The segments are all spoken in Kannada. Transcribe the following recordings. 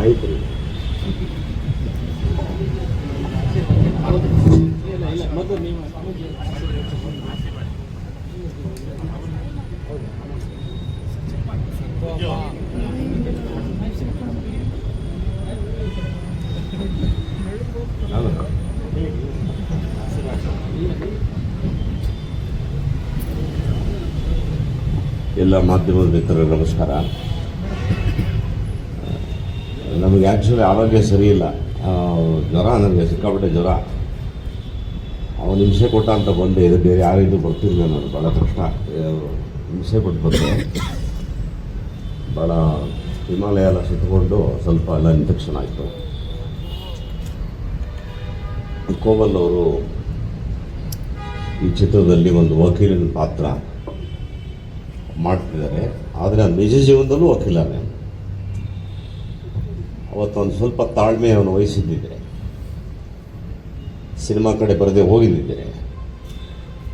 ಮಾಹಿತಿ ಎಲ್ಲ ಮಾಧ್ಯಮದ ಮಿತ್ರರಿಗೆ ನಮಸ್ಕಾರ. ನಮಗೆ ಆ್ಯಕ್ಚುಲಿ ಆರೋಗ್ಯ ಸರಿ ಇಲ್ಲ, ಜ್ವರ, ನನಗೆ ಸಿಕ್ಕಾಪಟ್ಟೆ ಜ್ವರ. ಅವನು ಹಿಂಸೆ ಕೊಟ್ಟ ಅಂತ ಬಂದೆ. ಇದು ಬೇರೆ ಯಾರಿಗೂ ಬರ್ತಿರಲಿಲ್ಲ, ನಾನು ಭಾಳ ಕಷ್ಟ ಹಿಂಸೆ ಕೊಟ್ಟು ಬಂದೆ. ಭಾಳ ಹಿಮಾಲಯ ಎಲ್ಲ ಸುತ್ತಕೊಂಡು ಸ್ವಲ್ಪ ಎಲ್ಲ ಇನ್ಫೆಕ್ಷನ್ ಆಯಿತು. ಕೋಮಲ್ ಅವರು ಈ ಚಿತ್ರದಲ್ಲಿ ಒಂದು ವಕೀಲನ ಪಾತ್ರ ಮಾಡ್ತಿದ್ದಾರೆ, ಆದರೆ ನಿಜ ಜೀವನದಲ್ಲೂ ವಕೀಲನೇ. ಅವತ್ತೊಂದು ಸ್ವಲ್ಪ ತಾಳ್ಮೆ ಅವನು ವಹಿಸಿದ್ದಿದ್ರೆ, ಸಿನಿಮಾ ಕಡೆ ಬರದೆ ಹೋಗಿದ್ದಿದ್ರೆ,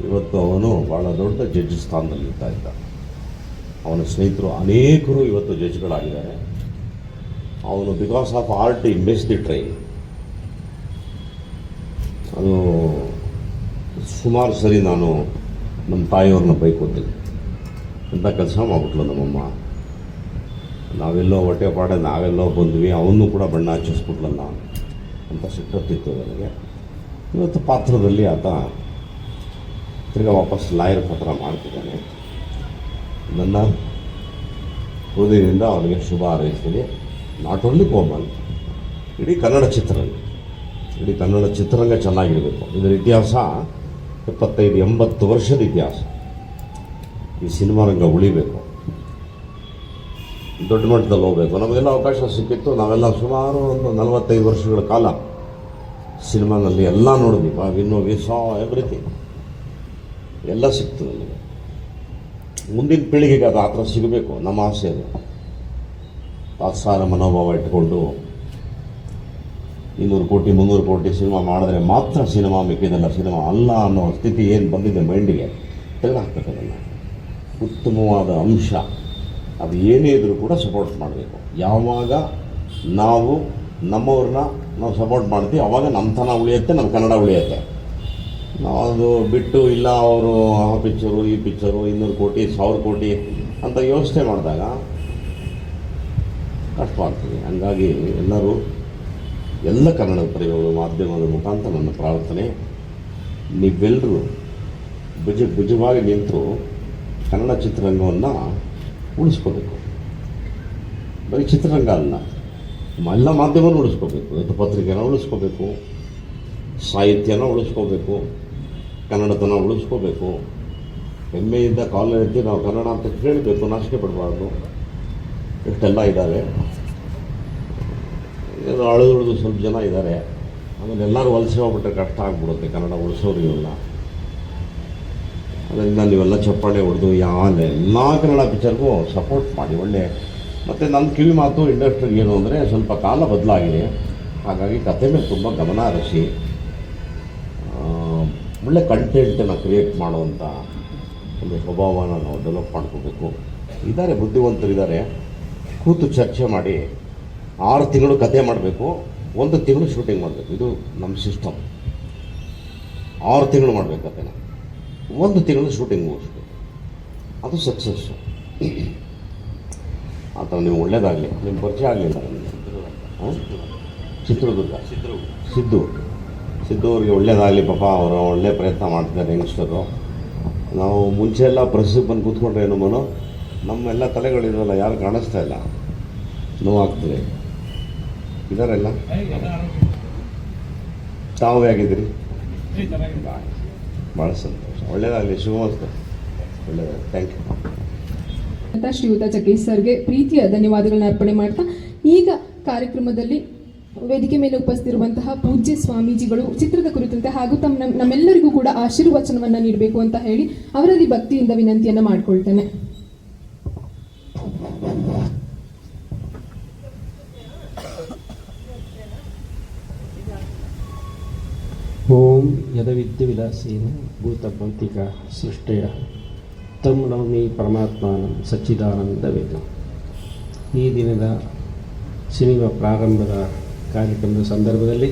ಇವತ್ತು ಅವನು ಭಾಳ ದೊಡ್ಡ ಜಡ್ಜ್ ಸ್ಥಾನದಲ್ಲಿ ಇರ್ತಾ ಇದ್ದ. ಅವನ ಸ್ನೇಹಿತರು ಅನೇಕರು ಇವತ್ತು ಜಡ್ಜ್ಗಳಾಗಿದ್ದಾರೆ. ಅವನು ಬಿಕಾಸ್ ಆಫ್ ಆರ್ಟ್ ಈ ಮಿಸ್ ದಿ ಟ್ರೈನ್. ಅದು ಸುಮಾರು ಸರಿ ನಾನು ನಮ್ಮ ತಾಯಿಯವ್ರನ್ನ ಬೈಕೊತೀನಿ, ಅಂತ ಕೆಲಸ ಮಾಡಿಬಿಟ್ಲು ನಮ್ಮಮ್ಮ. ನಾವೆಲ್ಲೋ ಹೊಟ್ಟೆ ಪಾಡೆ ನಾವೆಲ್ಲೋ ಬಂದ್ವಿ, ಅವನು ಕೂಡ ಬಣ್ಣ ಹಚ್ಚಿಸ್ಬಿಟ್ಲಲ್ಲ ಅಂತ ಸಿಟ್ಟತ್ತಿತ್ತು ನನಗೆ. ಇವತ್ತು ಪಾತ್ರದಲ್ಲಿ ಆತ ತಿರ್ಗಾ ವಾಪಸ್ ಲಾಯರ್ ಪತ್ರ ಮಾಡ್ತಿದ್ದಾನೆ. ನನ್ನ ಹೃದಯದಿಂದ ಅವನಿಗೆ ಶುಭ ಹಾರೈಸ್ತೀನಿ. ನಾಟ್ ಓನ್ಲಿ ಕೋಮಲ್, ಇಡೀ ಕನ್ನಡ ಚಿತ್ರರಂಗ ಚೆನ್ನಾಗಿರಬೇಕು. ಇದರ ಇತಿಹಾಸ 75-80 ವರ್ಷದ ಇತಿಹಾಸ. ಈ ಸಿನಿಮಾ ರಂಗ ಉಳಿಬೇಕು, ದೊಡ್ಡ ಮಟ್ಟದಲ್ಲಿ ಹೋಗಬೇಕು. ನಮಗೆಲ್ಲ ಅವಕಾಶ ಸಿಕ್ಕಿತ್ತು. ನಾವೆಲ್ಲ ಸುಮಾರು ಒಂದು 45 ವರ್ಷಗಳ ಕಾಲ ಸಿನಿಮಾನಲ್ಲಿ ಎಲ್ಲ ನೋಡಿದ್ವಿ. ಇನ್ನು ವಿ ಸಾ ಎವ್ರಿಥಿಂಗ್, ಎಲ್ಲ ಸಿಕ್ತು ನಮಗೆ. ಮುಂದಿನ ಪೀಳಿಗೆಗೆ ಅದು ಆ ಥರ ಸಿಗಬೇಕು, ನಮ್ಮ ಆಸೆ. ಅದು ತಾತ್ಸಾರ ಮನೋಭಾವ ಇಟ್ಕೊಂಡು 200 ಕೋಟಿ 300 ಕೋಟಿ ಸಿನಿಮಾ ಮಾಡಿದ್ರೆ ಮಾತ್ರ ಸಿನಿಮಾ, ಮಿಕ್ಕಿದೆಲ್ಲ ಸಿನಿಮಾ ಅಲ್ಲ ಅನ್ನೋ ಸ್ಥಿತಿ ಏನು ಬಂದಿದೆ ಮೈಂಡಿಗೆ, ತೆಗೆದುಹಾಕ್ಬೇಕು. ಅದನ್ನು ಉತ್ತಮವಾದ ಅಂಶ ಅದು ಏನೇ ಇದ್ರೂ ಕೂಡ ಸಪೋರ್ಟ್ ಮಾಡಬೇಕು. ಯಾವಾಗ ನಾವು ನಮ್ಮವ್ರನ್ನ ನಾವು ಸಪೋರ್ಟ್ ಮಾಡ್ತೀವಿ, ಆವಾಗ ನಮ್ಮತನ ಉಳಿಯುತ್ತೆ, ನಮ್ಮ ಕನ್ನಡ ಉಳಿಯುತ್ತೆ. ನಾವು ಅದು ಬಿಟ್ಟು ಇಲ್ಲ ಅವರು ಆ ಪಿಕ್ಚರು ಈ ಪಿಕ್ಚರು 200 ಕೋಟಿ 1000 ಕೋಟಿ ಅಂತ ಯೋಚನೆ ಮಾಡಿದಾಗ ಕಷ್ಟವಾಗ್ತದೆ. ಹಂಗಾಗಿ ಎಲ್ಲರೂ ಎಲ್ಲ ಕನ್ನಡ ಪರಿವಾರ ಮಾಧ್ಯಮದ ಮುಖಾಂತರ ನನ್ನ ಪ್ರಾರ್ಥನೆ, ನೀವೆಲ್ಲರೂ ಭುಜವಾಗಿ ನಿಂತು ಕನ್ನಡ ಚಿತ್ರರಂಗವನ್ನು ಉಳಿಸ್ಕೋಬೇಕು. ಬರೀ ಚಿತ್ರರಂಗ ಅಲ್ಲ, ಎಲ್ಲ ಮಾಧ್ಯಮವನ್ನು ಉಳಿಸ್ಕೋಬೇಕು. ಇವತ್ತು ಪತ್ರಿಕೆನ ಉಳಿಸ್ಕೋಬೇಕು, ಸಾಹಿತ್ಯನ ಉಳಿಸ್ಕೋಬೇಕು, ಕನ್ನಡತನ ಉಳಿಸ್ಕೋಬೇಕು. ಹೆಮ್ಮೆಯಿಂದ ಕಾಲೇಜ್ ನಾವು ಕನ್ನಡ ಅಂತ ಕೇಳಬೇಕು, ನಾಚಿಕೆ ಪಡಬಾರ್ದು. ಇಷ್ಟೆಲ್ಲ ಇದ್ದಾರೆ. ಏನೋ ಅಳುದು ಸ್ವಲ್ಪ ಜನ ಇದ್ದಾರೆ. ಆಮೇಲೆ ಎಲ್ಲರೂ ವಲಸೆ ಹೋಗ್ಬಿಟ್ರೆ ಕಷ್ಟ ಆಗ್ಬಿಡುತ್ತೆ ಕನ್ನಡ ಉಳಿಸೋರಿಗೆಲ್ಲ. ಅದರಿಂದ ನೀವೆಲ್ಲ ಚಪ್ಪಾಳೆ ಹೊಡೆದು ಎಲ್ಲ ಕನ್ನಡ ಪಿಕ್ಚರ್ಗೂ ಸಪೋರ್ಟ್ ಮಾಡಿ ಒಳ್ಳೆ. ಮತ್ತು ನನ್ನ ಕಿವಿ ಮಾತು ಇಂಡಸ್ಟ್ರಿಗೆ ಏನು ಅಂದರೆ, ಸ್ವಲ್ಪ ಕಾಲ ಬದಲಾಗಿದೆ. ಹಾಗಾಗಿ ಕಥೆ ಮೇಲೆ ತುಂಬ ಗಮನ ಹರಿಸಿ ಒಳ್ಳೆ ಕಂಟೆಂಟನ್ನು ಕ್ರಿಯೇಟ್ ಮಾಡುವಂಥ ಒಂದು ಸ್ವಭಾವನ ನಾವು ಡೆವಲಪ್ ಮಾಡ್ಕೋಬೇಕು. ಇದ್ದಾರೆ, ಬುದ್ಧಿವಂತರಿದ್ದಾರೆ. ಕೂತು ಚರ್ಚೆ ಮಾಡಿ 6 ತಿಂಗಳು ಕತೆ ಮಾಡಬೇಕು, 1 ತಿಂಗಳು ಶೂಟಿಂಗ್ ಮಾಡಬೇಕು. ಇದು ನಮ್ಮ ಸಿಸ್ಟಮ್. 6 ತಿಂಗಳು ಮಾಡಬೇಕು ಕತೆನ, 1 ತಿಂಗಳು ಶೂಟಿಂಗ್ ಮುಗಿಸ್ಬೇಕು. ಅದು ಸಕ್ಸಸ್ಸು. ಆ ಥರ ನೀವು ಒಳ್ಳೇದಾಗಲಿ. ನಿಮ್ಮ ಪರಿಚಯ ಆಗಲಿಲ್ಲ ನನಗೆ. ಚಿತ್ರದುರ್ಗ ಸಿದ್ದು ಅವ್ರಿಗೆ ಒಳ್ಳೇದಾಗಲಿ. ಪಾಪ ಅವರು ಒಳ್ಳೆ ಪ್ರಯತ್ನ ಮಾಡ್ತಿದ್ದಾರೆ ಯಂಗ್ಸ್ಟರು. ನಾವು ಮುಂಚೆ ಎಲ್ಲ ಪ್ರೆಸ್ಸಿಗೆ ಬಂದು ಕೂತ್ಕೊಂಡ್ರೆ ಏನು ಮನೋ, ನಮ್ಮೆಲ್ಲ ತಲೆಗಳಿರೋಲ್ಲ, ಯಾರು ಕಾಣಿಸ್ತಾ ಇಲ್ಲ, ನೋವಾಗ್ತದೆ. ಇದಾರೆಲ್ಲ ತಾವು ಹೇಗಿದ್ದೀರಿ? ಭಾಳ ಸಂತೋಷ. ಒಳ್ಳೆಯದಾಗಲಿ, ಶುಭಮಸ್ತು. ಒಳ್ಳೆಯದಾಗಲಿ. Thank you. ಶ್ರೀಯುತ ಜಗ್ಗೇಶ್ ಸರ್ಗೆ ಪ್ರೀತಿಯ ಧನ್ಯವಾದಗಳನ್ನ ಅರ್ಪಣೆ ಮಾಡ್ತಾ, ಈಗ ಕಾರ್ಯಕ್ರಮದಲ್ಲಿ ವೇದಿಕೆ ಮೇಲೆ ಉಪಸ್ಥಿತಿರುವಂತಹ ಪೂಜ್ಯ ಸ್ವಾಮೀಜಿಗಳು ಚಿತ್ರದ ಕುರಿತಂತೆ ಹಾಗೂ ನಮ್ಮೆಲ್ಲರಿಗೂ ಕೂಡ ಆಶೀರ್ವಚನವನ್ನು ನೀಡಬೇಕು ಅಂತ ಹೇಳಿ ಅವರಲ್ಲಿ ಭಕ್ತಿಯಿಂದ ವಿನಂತಿಯನ್ನು ಮಾಡಿಕೊಳ್ತೇನೆ. ಓಂ ಯದವಿದ್ಯವಿಲಾಸೇನ ಭೂತಭೌತಿಕ ಸೃಷ್ಟಯ ತಂ ನವಮಿ ಪರಮಾತ್ಮಾನಂ ಸಚ್ಚಿದಾನಂದ ವೇದ. ಈ ದಿನದ ಸಿನಿಮಾ ಪ್ರಾರಂಭದ ಕಾರ್ಯಕ್ರಮದ ಸಂದರ್ಭದಲ್ಲಿ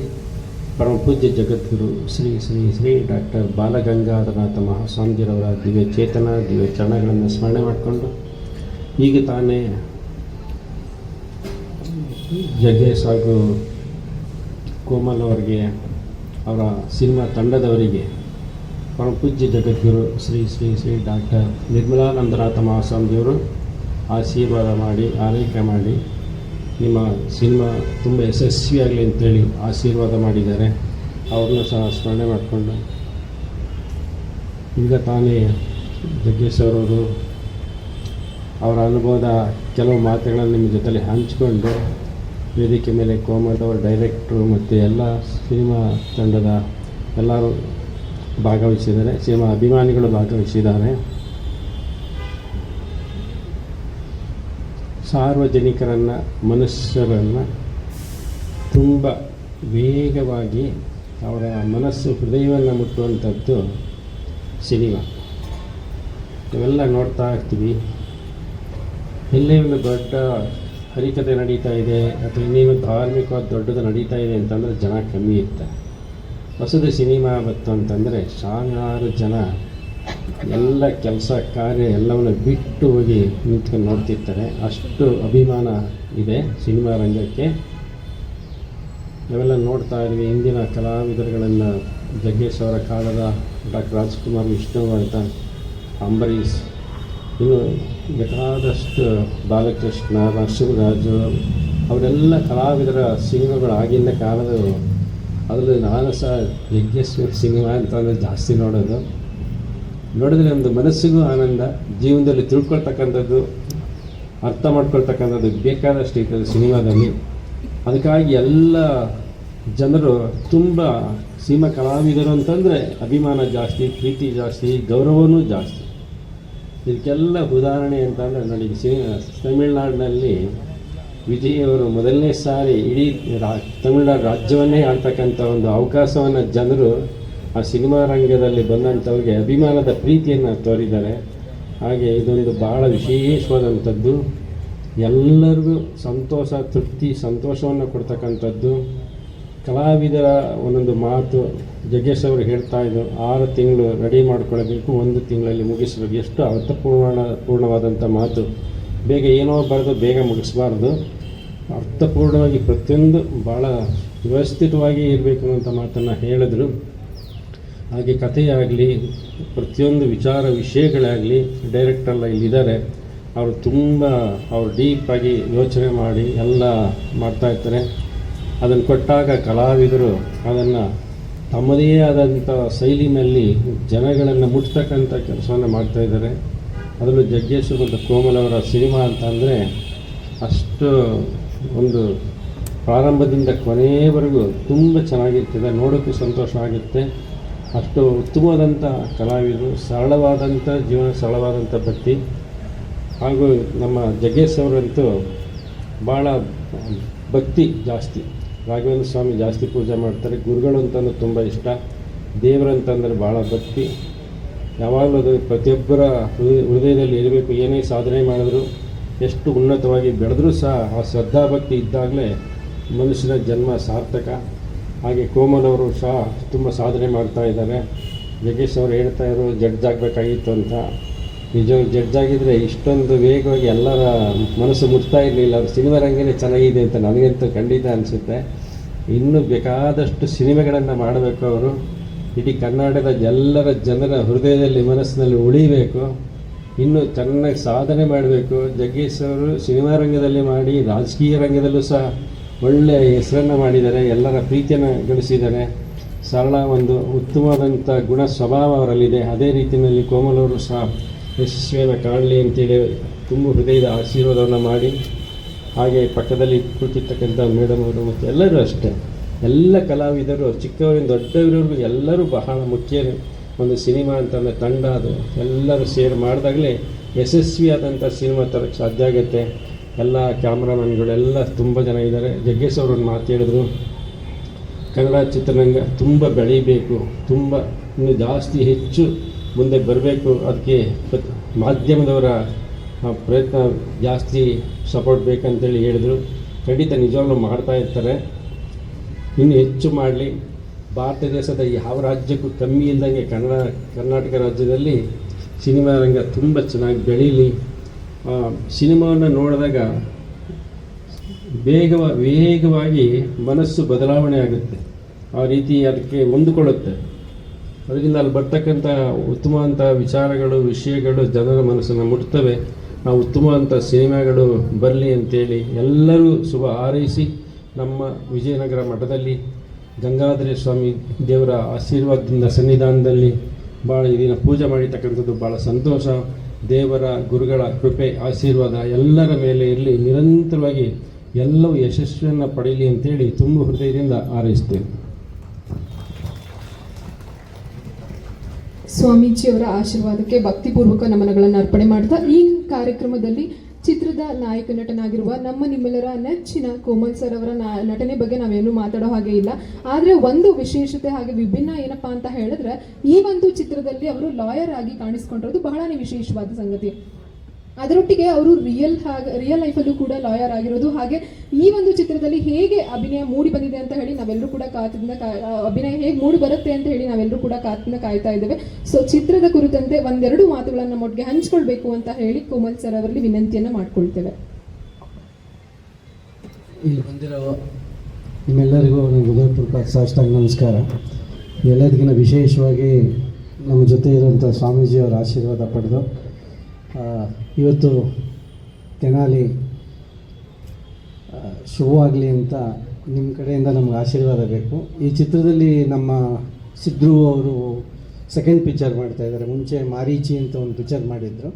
ಪರಮ ಪೂಜ್ಯ ಜಗದ್ಗುರು ಶ್ರೀ ಶ್ರೀ ಶ್ರೀ ಡಾಕ್ಟರ್ ಬಾಲಗಂಗಾಧರನಾಥ ಮಹಾಸ್ವಾಮೀಜಿರವರ ದಿವ್ಯ ಚೇತನ ದಿವ್ಯ ಚರಣಗಳನ್ನು ಸ್ಮರಣೆ ಮಾಡಿಕೊಂಡು ಈಗ ತಾನೇ ಜಗ್ಗೇಶ್ ಹಾಗೂ ಕೋಮಲ್ ಅವರಿಗೆ ಅವರ ಸಿನಿಮಾ ತಂಡದವರಿಗೆ ಪರಮ ಪೂಜ್ಯ ಜಗದ್ಗುರು ಶ್ರೀ ಶ್ರೀ ಶ್ರೀ ಡಾಕ್ಟರ್ ನಿರ್ಮಲಾನಂದನಾಥ ಮಹಾಸ್ವಾಮೀಜಿಯವರು ಆಶೀರ್ವಾದ ಮಾಡಿ ಆರೈಕೆ ಮಾಡಿ ನಿಮ್ಮ ಸಿನಿಮಾ ತುಂಬ ಯಶಸ್ವಿಯಾಗಲಿ ಅಂತೇಳಿ ಆಶೀರ್ವಾದ ಮಾಡಿದ್ದಾರೆ. ಅವ್ರನ್ನೂ ಸಹ ಸ್ಮರಣೆ ಮಾಡಿಕೊಂಡು ಈಗ ತಾನೇ ಜಗ್ಗೇಶ್ ಅವರವರು ಅವರ ಅನುಭವದ ಕೆಲವು ಮಾತುಗಳನ್ನು ನಿಮ್ಮ ಜೊತೆಲಿ ಹಂಚಿಕೊಂಡು ವೇದಿಕೆ ಮೇಲೆ ಕೋಮಲ್ ಅವರ ಡೈರೆಕ್ಟ್ರು ಮತ್ತು ಎಲ್ಲ ಸಿನಿಮಾ ತಂಡದ ಎಲ್ಲರೂ ಭಾಗವಹಿಸಿದ್ದಾರೆ, ಸಿನಿಮಾ ಅಭಿಮಾನಿಗಳು ಭಾಗವಹಿಸಿದ್ದಾರೆ. ಸಾರ್ವಜನಿಕರನ್ನು ಮನುಷ್ಯರನ್ನು ತುಂಬ ವೇಗವಾಗಿ ಅವರ ಮನಸ್ಸು ಹೃದಯವನ್ನು ಮುಟ್ಟುವಂಥದ್ದು ಸಿನಿಮಾ. ಇವೆಲ್ಲ ನೋಡ್ತಾ ಇರ್ತೀವಿ. ಎಲ್ಲೇ ಒಂದು ದೊಡ್ಡ ಹರಿಕತೆ ನಡೀತಾ ಇದೆ ಅಥವಾ ಇನ್ನೇನು ಧಾರ್ಮಿಕವಾದ ದೊಡ್ಡದು ನಡೀತಾ ಇದೆ ಅಂತಂದರೆ ಜನ ಕಮ್ಮಿ ಇರ್ತಾರೆ. ಹೊಸದು ಸಿನಿಮಾ ಬಂತು ಅಂತಂದರೆ ಸಾವಿರಾರು ಜನ ಎಲ್ಲ ಕೆಲಸ ಕಾರ್ಯ ಎಲ್ಲವನ್ನು ಬಿಟ್ಟು ಹೋಗಿ ನಿಂತ್ಕೊಂಡು ನೋಡ್ತಿರ್ತಾರೆ. ಅಷ್ಟು ಅಭಿಮಾನ ಇದೆ ಸಿನಿಮಾ ರಂಗಕ್ಕೆ. ನಾವೆಲ್ಲ ನೋಡ್ತಾ ಇದ್ವಿ ಇಂದಿನ ಕಲಾವಿದರುಗಳನ್ನು. ಜಗ್ಗೇಶ್ ಅವರ ಕಾಲದ ಡಾಕ್ಟರ್ ರಾಜ್ಕುಮಾರ್, ವಿಷ್ಣುವರ್ಧನ್, ಅಂಬರೀಷ್, ಇನ್ನು ಬೇಕಾದಷ್ಟು ಬಾಲಕೃಷ್ಣ, ನರಸಿಂಹರಾಜು ಅವರೆಲ್ಲ ಕಲಾವಿದರ ಸಿನಿಮಾಗಳು ಆಗಿನ ಕಾಲದವರು. ಅದರಲ್ಲಿ ನಾನು ಸಹ ಜಗ್ಗೇಶ್ ಸಿನಿಮಾ ಅಂತಂದರೆ ಜಾಸ್ತಿ ನೋಡಿದ್ರೆ ಒಂದು ಮನಸ್ಸಿಗೂ ಆನಂದ, ಜೀವನದಲ್ಲಿ ತಿಳ್ಕೊಳ್ತಕ್ಕಂಥದ್ದು, ಅರ್ಥ ಮಾಡ್ಕೊಳ್ತಕ್ಕಂಥದ್ದು ಬೇಕಾದಷ್ಟು ಇರ್ತದೆ ಸಿನಿಮಾದಲ್ಲಿ. ಅದಕ್ಕಾಗಿ ಎಲ್ಲ ಜನರು ತುಂಬ ಸಿನಿಮಾ ಕಲಾವಿದರು ಅಂತಂದರೆ ಅಭಿಮಾನ ಜಾಸ್ತಿ, ಪ್ರೀತಿ ಜಾಸ್ತಿ, ಗೌರವವೂ ಜಾಸ್ತಿ. ಇದಕ್ಕೆಲ್ಲ ಉದಾಹರಣೆ ಅಂತಂದರೆ ನೋಡಿ, ತಮಿಳುನಾಡಿನಲ್ಲಿ ವಿಜಯ್ ಅವರು ಮೊದಲನೇ ಸಾರಿ ಇಡೀ ತಮಿಳುನಾಡು ರಾಜ್ಯವನ್ನೇ ಆಳ್ತಕ್ಕಂಥ ಒಂದು ಅವಕಾಶವನ್ನು ಜನರು ಆ ಸಿನಿಮಾ ರಂಗದಲ್ಲಿ ಬಂದಂಥವ್ರಿಗೆ ಅಭಿಮಾನದ ಪ್ರೀತಿಯನ್ನು ತೋರಿದ್ದಾರೆ. ಹಾಗೆ ಇದೊಂದು ಭಾಳ ವಿಶೇಷವಾದಂಥದ್ದು, ಎಲ್ಲರಿಗೂ ಸಂತೋಷ, ತೃಪ್ತಿ, ಸಂತೋಷವನ್ನು ಕೊಡ್ತಕ್ಕಂಥದ್ದು. ಕಲಾವಿದರ ಒಂದೊಂದು ಮಾತು ಜಗ್ಗೇಶ್ ಅವರು ಹೇಳ್ತಾಯಿದ್ರು, 6 ತಿಂಗಳು ರೆಡಿ ಮಾಡ್ಕೊಳ್ಬೇಕು, 1 ತಿಂಗಳಲ್ಲಿ ಮುಗಿಸ್ಬೇಕು. ಎಷ್ಟು ಅರ್ಥಪೂರ್ಣವಾದಂಥ ಮಾತು. ಬೇಗ ಏನೋ ಬರೆದು ಬೇಗ ಮುಗಿಸ್ಬಾರ್ದು, ಅರ್ಥಪೂರ್ಣವಾಗಿ ಪ್ರತಿಯೊಂದು ಭಾಳ ವ್ಯವಸ್ಥಿತವಾಗಿ ಇರಬೇಕು ಅಂತ ಮಾತನ್ನು ಹೇಳಿದ್ರು. ಹಾಗೆ ಕಥೆಯಾಗಲಿ, ಪ್ರತಿಯೊಂದು ವಿಷಯಗಳಾಗಲಿ ಡೈರೆಕ್ಟರ್ಲ್ಲ ಇಲ್ಲಿದ್ದಾರೆ, ಅವರು ತುಂಬ ಡೀಪಾಗಿ ಯೋಚನೆ ಮಾಡಿ ಎಲ್ಲ ಮಾಡ್ತಾಯಿರ್ತಾರೆ. ಅದನ್ನು ಕೊಟ್ಟಾಗ ಕಲಾವಿದರು ಅದನ್ನು ತಮ್ಮದೇ ಆದಂಥ ಶೈಲಿನಲ್ಲಿ ಜನಗಳನ್ನು ಮುಟ್ತಕ್ಕಂಥ ಕೆಲಸವನ್ನು ಮಾಡ್ತಾಯಿದ್ದಾರೆ. ಅದರಲ್ಲೂ ಜಗ್ಗೇಶ್ ಮತ್ತು ಕೋಮಲ್ ಅವರ ಸಿನಿಮಾ ಅಂತಂದರೆ ಅಷ್ಟು ಒಂದು ಪ್ರಾರಂಭದಿಂದ ಕೊನೆಯವರೆಗೂ ತುಂಬ ಚೆನ್ನಾಗಿರ್ತದೆ, ನೋಡೋಕ್ಕೂ ಸಂತೋಷ ಆಗುತ್ತೆ. ಅಷ್ಟು ಉತ್ತಮವಾದಂಥ ಕಲಾವಿದರು, ಸರಳವಾದಂಥ ಜೀವನ, ಸರಳವಾದಂಥ ಭಕ್ತಿ. ಹಾಗೂ ನಮ್ಮ ಜಗ್ಗೇಶ್ ಅವರಂತೂ ಭಾಳ ಭಕ್ತಿ ಜಾಸ್ತಿ. ರಾಘವೇಂದ್ರ ಸ್ವಾಮಿ ಜಾಸ್ತಿ ಪೂಜೆ ಮಾಡ್ತಾರೆ. ಗುರುಗಳು ಅಂತಂದ್ರೆ ತುಂಬ ಇಷ್ಟ, ದೇವರಂತಂದರೆ ಭಾಳ ಭಕ್ತಿ. ಯಾವಾಗಲೂ ಅದು ಪ್ರತಿಯೊಬ್ಬರ ಹೃದಯದಲ್ಲಿ ಇರಬೇಕು. ಏನೇ ಸಾಧನೆ ಮಾಡಿದ್ರು, ಎಷ್ಟು ಉನ್ನತವಾಗಿ ಬೆಳೆದ್ರೂ ಸಹ ಆ ಶ್ರದ್ಧಾಭಕ್ತಿ ಇದ್ದಾಗಲೇ ಮನುಷ್ಯನ ಜನ್ಮ ಸಾರ್ಥಕ. ಹಾಗೆ ಕೋಮಲ್ ಅವರು ಸಹ ತುಂಬ ಸಾಧನೆ ಮಾಡ್ತಾ ಇದ್ದಾರೆ. ಜಗ್ಗೇಶ್ ಅವರು ಹೇಳ್ತಾಯಿದ್ರು ಜಡ್ಜ್ ಆಗಬೇಕಾಗಿತ್ತು ಅಂತ. ನಿಜವಾಗಿ ಜಡ್ಜ್ ಆಗಿದ್ದರೆ ಇಷ್ಟೊಂದು ವೇಗವಾಗಿ ಎಲ್ಲರ ಮನಸ್ಸು ಮುಟ್ತಾ ಇರಲಿಲ್ಲ. ಅವ್ರ ಸಿನಿಮಾ ರಂಗನೇ ಚೆನ್ನಾಗಿದೆ ಅಂತ ನನಗಂತೂ ಖಂಡಿತ ಅನಿಸುತ್ತೆ. ಇನ್ನೂ ಬೇಕಾದಷ್ಟು ಸಿನಿಮಾಗಳನ್ನು ಮಾಡಬೇಕು ಅವರು. ಇಡೀ ಕರ್ನಾಟಕದ ಎಲ್ಲರ ಜನರ ಹೃದಯದಲ್ಲಿ, ಮನಸ್ಸಿನಲ್ಲಿ ಉಳಿಬೇಕು. ಇನ್ನೂ ಚೆನ್ನಾಗಿ ಸಾಧನೆ ಮಾಡಬೇಕು. ಜಗ್ಗೇಶ್ ಅವರು ಸಿನಿಮಾ ರಂಗದಲ್ಲಿ ಮಾಡಿ ರಾಜಕೀಯ ರಂಗದಲ್ಲೂ ಸಹ ಒಳ್ಳೆಯ ಹೆಸರನ್ನು ಮಾಡಿದ್ದಾರೆ, ಎಲ್ಲರ ಪ್ರೀತಿಯನ್ನು ಗಳಿಸಿದ್ದಾರೆ. ಸರಳ ಒಂದು ಉತ್ತಮವಾದಂಥ ಗುಣ ಸ್ವಭಾವ ಅವರಲ್ಲಿದೆ. ಅದೇ ರೀತಿಯಲ್ಲಿ ಕೋಮಲ್ ಅವರು ಸಹ ಯಶಸ್ವಿಯನ್ನು ಕಾಣಲಿ ಅಂತೇಳಿ ತುಂಬ ಹೃದಯದ ಆಶೀರ್ವಾದವನ್ನು ಮಾಡಿ, ಹಾಗೆ ಪಕ್ಕದಲ್ಲಿ ಕೂತಿರ್ತಕ್ಕಂಥ ಮೇಡಮ್ ಅವರು ಮತ್ತು ಎಲ್ಲರೂ ಅಷ್ಟೇ, ಎಲ್ಲ ಕಲಾವಿದರು ಚಿಕ್ಕವರಿಂದ ದೊಡ್ಡವರವರೆಗೂ ಎಲ್ಲರೂ ಬಹಳ ಮುಖ್ಯ. ಒಂದು ಸಿನಿಮಾ ಅಂತಂದರೆ ತಂಡ, ಅದು ಎಲ್ಲರೂ ಸೇರಿ ಮಾಡಿದಾಗಲೇ ಯಶಸ್ವಿಯಾದಂಥ ಸಿನಿಮಾ ತರಕ್ಕೆ ಸಾಧ್ಯ ಆಗುತ್ತೆ. ಎಲ್ಲ ಕ್ಯಾಮ್ರಾಮನ್ಗಳೆಲ್ಲ ತುಂಬ ಜನ ಇದ್ದಾರೆ. ಜಗ್ಗೇಶ್ ಅವರು ಒಂದು ಮಾತು ಹೇಳಿದ್ರು, ಕನ್ನಡ ಚಿತ್ರರಂಗ ತುಂಬ ಬೆಳೀಬೇಕು, ತುಂಬ ಇನ್ನೂ ಜಾಸ್ತಿ ಹೆಚ್ಚು ಮುಂದೆ ಬರಬೇಕು. ಅದಕ್ಕೆ ಮಾಧ್ಯಮದವರ ಪ್ರಯತ್ನ ಜಾಸ್ತಿ ಸಪೋರ್ಟ್ ಬೇಕಂತೇಳಿ ಹೇಳಿದರು. ಖಂಡಿತ ನಿಜವಾಗ್ಲೂ ಮಾಡ್ತಾ ಇರ್ತಾರೆ. ಇನ್ನು ಹೆಚ್ಚು ಮಾಡಲಿ. ಭಾರತ ದೇಶದ ಯಾವ ರಾಜ್ಯಕ್ಕೂ ಕಮ್ಮಿ ಇಲ್ದಂಗೆ ಕರ್ನಾಟಕ ರಾಜ್ಯದಲ್ಲಿ ಸಿನಿಮಾ ರಂಗ ತುಂಬ ಚೆನ್ನಾಗಿ ಬೆಳೀಲಿ. ಸಿನಿಮಾವನ್ನು ನೋಡಿದಾಗ ವೇಗವಾಗಿ ಮನಸ್ಸು ಬದಲಾವಣೆ ಆಗುತ್ತೆ. ಆ ರೀತಿ ಅದಕ್ಕೆ ಹೊಂದಿಕೊಳ್ಳುತ್ತೆ. ಅದರಿಂದ ಅಲ್ಲಿ ಬರ್ತಕ್ಕಂಥ ಉತ್ತಮವಂಥ ವಿಚಾರಗಳು, ವಿಷಯಗಳು ಜನರ ಮನಸ್ಸನ್ನು ಮುಟ್ತವೆ. ನಾವು ಉತ್ತಮವಂಥ ಸಿನಿಮಾಗಳು ಬರಲಿ ಅಂತೇಳಿ ಎಲ್ಲರೂ ಶುಭ ಹಾರೈಸಿ, ನಮ್ಮ ವಿಜಯನಗರ ಮಠದಲ್ಲಿ ಗಂಗಾಧರ ಸ್ವಾಮಿ ದೇವರ ಆಶೀರ್ವಾದದಿಂದ ಸನ್ನಿಧಾನದಲ್ಲಿ ಭಾಳ ಈ ದಿನ ಪೂಜೆ ಮಾಡಿರ್ತಕ್ಕಂಥದ್ದು ಭಾಳ ಸಂತೋಷ. ದೇವರ ಗುರುಗಳ ಕೃಪೆ ಆಶೀರ್ವಾದ ಎಲ್ಲರ ಮೇಲೆ ಇರಲಿ, ನಿರಂತರವಾಗಿ ಎಲ್ಲವೂ ಯಶಸ್ವಿಯನ್ನು ಪಡೀಲಿ ಅಂತೇಳಿ ತುಂಬ ಹೃದಯದಿಂದ ಹಾರೈಸ್ತೇನೆ. ಸ್ವಾಮೀಜಿಯವರ ಆಶೀರ್ವಾದಕ್ಕೆ ಭಕ್ತಿಪೂರ್ವಕ ನಮನಗಳನ್ನು ಅರ್ಪಣೆ ಮಾಡ್ತಾ ಈ ಕಾರ್ಯಕ್ರಮದಲ್ಲಿ ಚಿತ್ರದ ನಾಯಕ ನಟನಾಗಿರುವ ನಮ್ಮ ನಿಮ್ಮೆಲ್ಲರ ನೆಚ್ಚಿನ ಕೋಮಲ್ ಸರ್ ಅವರ ನಟನೆ ಬಗ್ಗೆ ನಾವೇನು ಮಾತಾಡೋ ಹಾಗೆ ಇಲ್ಲ. ಆದರೆ ಒಂದು ವಿಶೇಷತೆ ಹಾಗೆ ವಿಭಿನ್ನ ಏನಪ್ಪಾ ಅಂತ ಹೇಳಿದ್ರೆ, ಈ ಒಂದು ಚಿತ್ರದಲ್ಲಿ ಅವರು ಲಾಯರ್ ಆಗಿ ಕಾಣಿಸ್ಕೊಂಡಿರೋದು ಬಹಳನೇ ವಿಶೇಷವಾದ ಸಂಗತಿ. ಅದರೊಟ್ಟಿಗೆ ಅವರು ರಿಯಲ್ ಲೈಫಲ್ಲೂ ಕೂಡ ಲಾಯರ್ ಆಗಿರೋದು. ಹಾಗೆ ಈ ಒಂದು ಚಿತ್ರದಲ್ಲಿ ಹೇಗೆ ಅಭಿನಯ ಮೂಡಿ ಬಂದಿದೆ ಅಂತ ಹೇಳಿ ನಾವೆಲ್ಲರೂ ಕೂಡ ಅಭಿನಯ ಹೇಗೆ ಮೂಡಿ ಬರುತ್ತೆ ಅಂತ ಹೇಳಿ ನಾವೆಲ್ಲರೂ ಕೂಡ ಕಾಯ್ತಾ ಇದ್ದೇವೆ. ಸೊ ಚಿತ್ರದ ಕುರಿತಂತೆ ಒಂದೆರಡು ಮಾತುಗಳನ್ನು ನಮ್ಮೊಟ್ಟಿಗೆ ಹಂಚ್ಕೊಳ್ಬೇಕು ಅಂತ ಹೇಳಿ ಕೋಮಲ್ ಸರ್ ಅವರಲ್ಲಿ ವಿನಂತಿಯನ್ನು ಮಾಡ್ಕೊಳ್ತೇವೆ. ಇಲ್ಲಿ ಬಂದಿರೋ ನಿಮ್ಮೆಲ್ಲರಿಗೂ ನನ್ನ ಹೃದಯಪೂರ್ವಕ ಸಾಷ್ಟಾಂಗ ನಮಸ್ಕಾರ. ಎಲ್ಲದಕ್ಕಿಂತ ವಿಶೇಷವಾಗಿ ನಮ್ಮ ಜೊತೆ ಇರುವಂಥ ಸ್ವಾಮೀಜಿಯವರ ಆಶೀರ್ವಾದ ಪಡೆದು ಇವತ್ತು ತೆನಾಲಿ ಶುಭವಾಗಲಿ ಅಂತ ನಿಮ್ಮ ಕಡೆಯಿಂದ ನಮ್ಗೆ ಆಶೀರ್ವಾದ ಬೇಕು. ಈ ಚಿತ್ರದಲ್ಲಿ ನಮ್ಮ ಸಿದ್ರು ಅವರು ಸೆಕೆಂಡ್ ಪಿಕ್ಚರ್ ಮಾಡ್ತಾಯಿದ್ದಾರೆ. ಮುಂಚೆ ಮಾರೀಚಿ ಅಂತ ಒಂದು ಪಿಕ್ಚರ್ ಮಾಡಿದರು.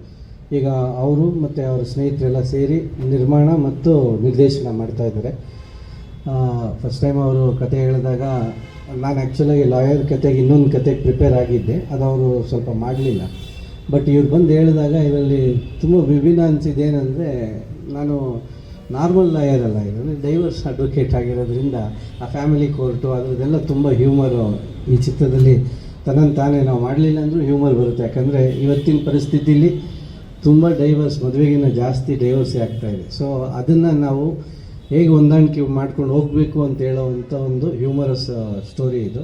ಈಗ ಅವರು ಮತ್ತು ಅವರ ಸ್ನೇಹಿತರೆಲ್ಲ ಸೇರಿ ನಿರ್ಮಾಣ ಮತ್ತು ನಿರ್ದೇಶನ ಮಾಡ್ತಾಯಿದ್ದಾರೆ. ಫಸ್ಟ್ ಟೈಮ್ ಅವರು ಕತೆ ಹೇಳಿದಾಗ ನಾನು ಆ್ಯಕ್ಚುಲಾಗಿ ಲಾಯರ್ ಕತೆಗೆ ಇನ್ನೊಂದು ಕತೆಗೆ ಪ್ರಿಪೇರ್ ಆಗಿದ್ದೆ, ಅದು ಅವರು ಸ್ವಲ್ಪ ಮಾಡಲಿಲ್ಲ. ಬಟ್ ಇವ್ರು ಬಂದು ಹೇಳಿದಾಗ ಇದರಲ್ಲಿ ತುಂಬ ವಿಭಿನ್ನ ಅನಿಸಿದ್ದೇನೆಂದರೆ, ನಾನು ನಾರ್ಮಲ್ ಲಾಯರ್ ಅಲ್ಲ, ಇದರಲ್ಲಿ ಡೈವರ್ಸ್ ಅಡ್ವೊಕೇಟ್ ಆಗಿರೋದ್ರಿಂದ ಆ ಫ್ಯಾಮಿಲಿ ಕೋರ್ಟು ಅದರದ್ದೆಲ್ಲ ತುಂಬ ಹ್ಯೂಮರು ಈ ಚಿತ್ರದಲ್ಲಿ ತನ್ನನ್ನು ತಾನೇ ನಾವು ಮಾಡಲಿಲ್ಲ ಅಂದರೂ ಹ್ಯೂಮರ್ ಬರುತ್ತೆ. ಯಾಕಂದರೆ ಇವತ್ತಿನ ಪರಿಸ್ಥಿತಿಲಿ ತುಂಬ ಡೈವರ್ಸ್, ಮದುವೆಗಿನ್ನ ಜಾಸ್ತಿ ಡೈವರ್ಸೇ ಆಗ್ತಾಯಿದೆ. ಸೊ ಅದನ್ನು ನಾವು ಹೇಗೆ ಹೊಂದಾಣಿಕೆ ಮಾಡ್ಕೊಂಡು ಹೋಗಬೇಕು ಅಂತ ಹೇಳೋವಂಥ ಒಂದು ಹ್ಯೂಮರಸ್ ಸ್ಟೋರಿ ಇದು.